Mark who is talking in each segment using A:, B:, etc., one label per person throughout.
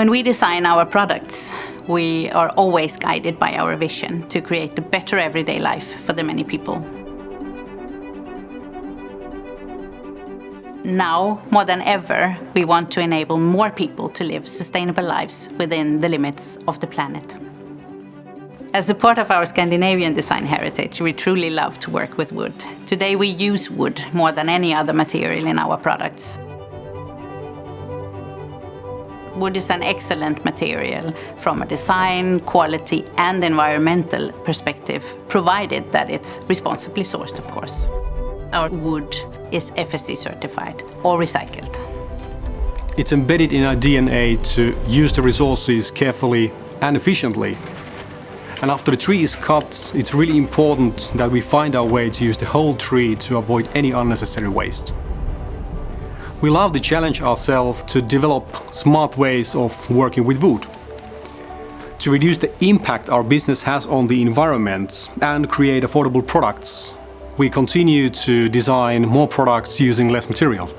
A: When we design our products, we are always guided by our vision to create a better everyday life for the many people. Now, more than ever, we want to enable more people to live sustainable lives within the limits of the planet. As a part of our Scandinavian design heritage, we truly love to work with wood. Today we use wood more than any other material in our products. Wood is an excellent material from a design, quality and environmental perspective, provided that it's responsibly sourced, of course. Our wood is FSC certified or recycled.
B: It's embedded in our DNA to use the resources carefully and efficiently. And after the tree is cut, it's really important that we find our way to use the whole tree to avoid any unnecessary waste. We love to challenge ourselves to develop smart ways of working with wood, to reduce the impact our business has on the environment and create affordable products. We continue to design more products using less material.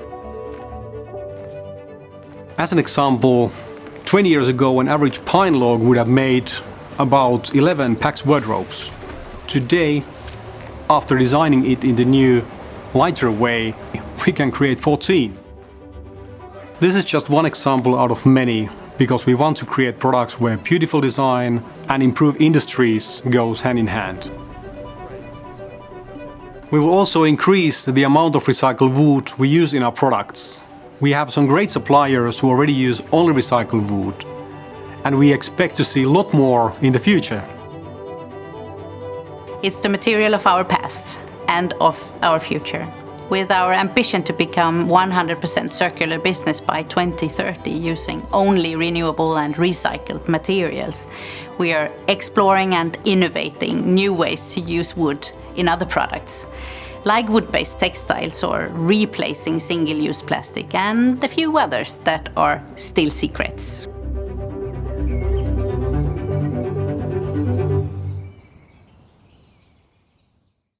B: As an example, 20 years ago an average pine log would have made about 11 PAX wardrobes. Today, after designing it in the new, lighter way, we can create 14. This is just one example out of many, because we want to create products where beautiful design and improved industries goes hand in hand. We will also increase the amount of recycled wood we use in our products. We have some great suppliers who already use only recycled wood, and we expect to see a lot more in the future.
A: It's the material of our past and of our future. With our ambition to become 100% circular business by 2030 using only renewable and recycled materials, we are exploring and innovating new ways to use wood in other products, like wood-based textiles or replacing single-use plastic and a few others that are still secrets.